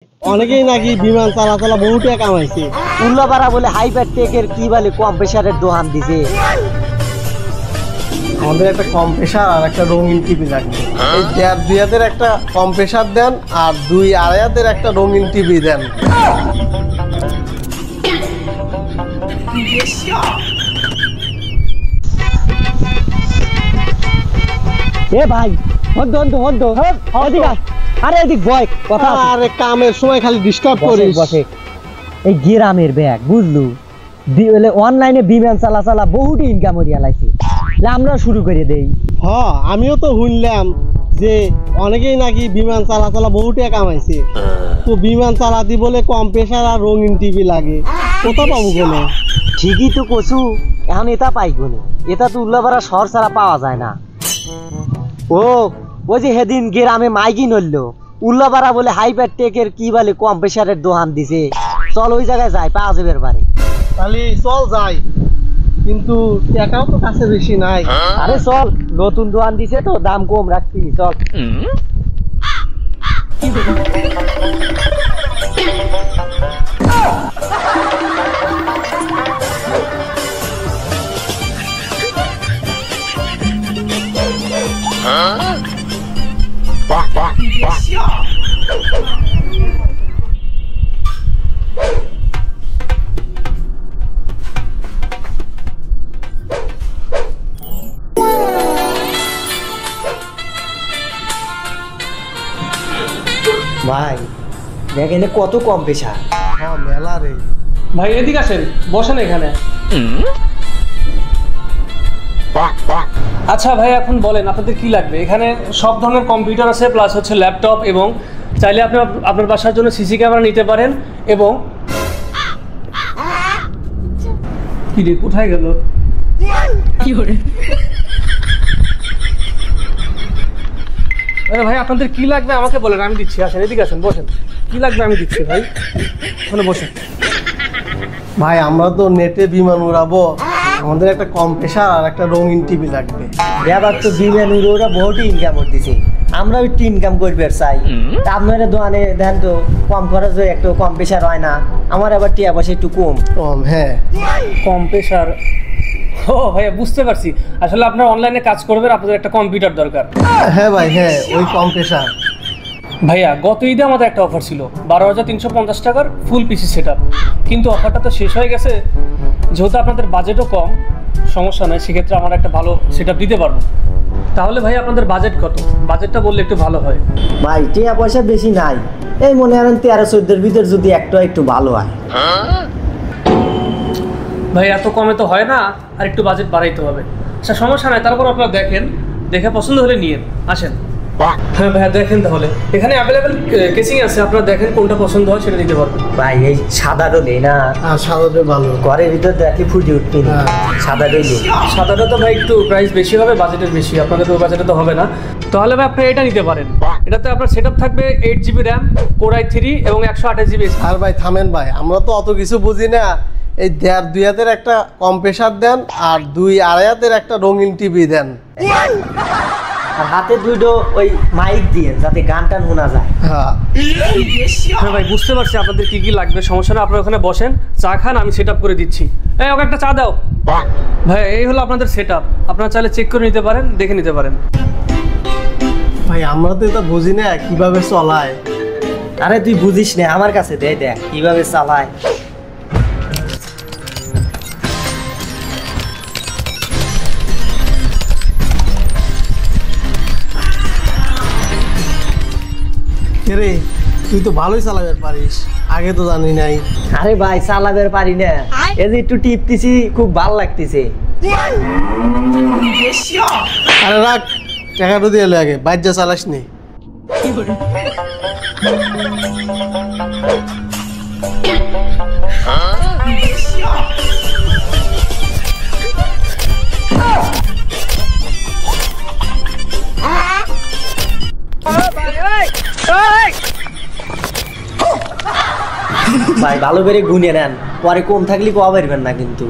অনেকেই নাকি বিমান চালাচালা বহু টাকা কামাইছে। উল্লাপাড়া বলে হাইপার টেকের কি বলে কম প্রেসারের দোকান দিছে। আমাদের একটা কম্প্রেসার আর একটা রঙিন টিভি লাগবে। এই 1.5 একটা কম্প্রেসার দেন আর 2-2.5 একটা রঙিন টিভি দেন। এ ভাই আরে এদিক বয় কথা। আরে কামের সময় খালি ডিস্টার্ব করিস। বসে এই গ্রামের ব্যাগ বুঝলু অনলাইনে বিমান চালা বহুত ইনকাম করিয়া লাইছে। আমরা শুরু করে দেই। হ্যাঁ আমিও তো শুনলাম যে অনেকেই নাকি বিমান চালাচালা বহু টাকা কামাইছে। তো বিমান চালাতে বলে কম্প্রেসার আর রঙিন টিভি লাগে, কোথা পাবো কোনে? ঠিকই তো কচু, এখন এটা পাই কোনে? এটা তো উল্লাপাড়া শহর ছাড়া পাওয়া যায় না। ও যে সেদিন গ্রামে মাইকি নড়লো, উল্লাপাড়া বলে হাইপার টেকের কি বলে কম প্রেসারের দোকান দিছে। চল ওই জায়গায় যাই, পাওয়া যাবে এবারে। তাহলে চল যাই, কিন্তু টাকাও তো কাছে বেশি নাই। আরে চল, নতুন দোকান দিছে তো দাম কম রাখছি, চল। ভাই দেখ এনে কত কম প্রেসার। হ্যাঁ মেলা রে ভাই, এদিকে আসেন, বসেন এখানে। আচ্ছা ভাই, এখন বলেন আপনাদের কি লাগবে? এখানে সব ধরনের কম্পিউটার আছে, প্লাস হচ্ছে ল্যাপটপ, এবং চাইলে আপনি আপনার বাসার জন্য সিসি ক্যামেরা নিতে পারেন। এবং কি রে, কোথায় গেল? আরে ভাই, আপনাদের কি লাগবে আমাকে বলেন, আমি দিচ্ছি। আসেন, এদিকে আসেন, বসেন। কি লাগবে আমি দিচ্ছি ভাই, ওখানে বসেন। ভাই আমরা তো নেটে বিমান উড়াবো, আমাদের একটা কম্প্রেসার আর একটা রঙিন টিভি লাগবে। ব্যাপার তো বিমান উড়ে ওরা বহুত ইনকাম করতেছে, আমরা একটু ইনকাম করবে চাই। তা আপনার দোকানে দেন তো কম খরচে একটু কম প্রেসার হয় না? আমার আবার টিয়া পয়সা একটু কম। হ্যাঁ কম প্রেসার? ও ভাইয়া, বুঝতে পারছি। আসলে আপনার অনলাইনে কাজ করবেন, আপনাদের একটা কম্পিউটার দরকার। হ্যাঁ ভাই, হ্যাঁ ওই কম্প্রেসার। ভাইয়া, গত ঈদে আমাদের একটা অফার ছিল 12,350 টাকার ফুল পিসি সেট আপ, কিন্তু অফারটা তো শেষ হয়ে গেছে। যেহেতু আপনাদের বাজেটও কম, সমস্যা নয়, সেক্ষেত্রে আমরা একটা ভালো সেট আপ দিতে পারবো। তাহলে ভাই আপনাদের বাজেট কত? বাজেটটা বললে একটু ভালো হয়। ভাই টিয়া পয়সা বেশি নাই, এই মনে করেন 13-14 ভিতর যদি একটু ভালো হয়। ভাই এত কমে তো হয় না, আর একটু বাজেট বাড়াইতে হবে। আচ্ছা সমস্যা নাই, তারপর আপনারা দেখেন, দেখে পছন্দ হলে নিয়ে আসেন। হ্যাঁ ভাইয়া, দেখেন তাহলে এখানে অ্যাভেলেবেল কেসিং আছে, আপনারা দেখেন কোনটা পছন্দ হয় সেটা নিতে পারবেন। ভাই এই সাদাটা নেই না? সাদাটা ভালো, ঘরের ভিতর দেখলে ফুটে উঠবে না। সাদাটাই নেই। সাদাটা তো ভাই একটু প্রাইস বেশি হবে, বাজেটের বেশি, আপনাদের ওই বাজেটে তো হবে না। তাহলে ভাই আপনি এটা নিতে পারেন। এটাতে আপনার সেট আপ থাকবে 8GB র্যাম, Core i3 এবং 128GB। আর ভাই থামেন ভাই, আমরা তো অত কিছু বুঝি না। এই 1.5-2 একটা কম্প্রেসার দেন আর 2-2.5 একটা রঙিন টিভি দেন। আর হাতে দুটো ওই মাইক দিয়ে যাতে গান টান শোনা যায়। হ্যাঁ হ্যাঁ ভাই, বুঝতে পারছি আপনাদের কি কি লাগবে, সমস্যা না। আপনারা ওখানে বসেন, চা খান, আমি সেট আপ করে দিচ্ছি। এই ওকে একটা চা দাও। ভাই এই হলো আপনাদের সেট আপ, আপনারা চাইলে চেক করে নিতে পারেন, দেখে নিতে পারেন। ভাই আমরা তো এটা বুঝি না কিভাবে চলায়। আরে তুই বুঝিস না, আমার কাছে দেখ কিভাবে চালায়। রে তুই তো ভালোই চালাবে পারিস, আগে তো জানি নাই। আরে ভাই চালাবে পারি না, এই যে একটু টিপতেছি, খুব ভালো লাগতেছে। আরে রাখ, টাকাটা দিয়ে এলে আগে, বাইর যা চালাস নি। ভাই ভালো করে গুনে নেন, পরে কম থাকলে কোয়া পারবেন না কিন্তু।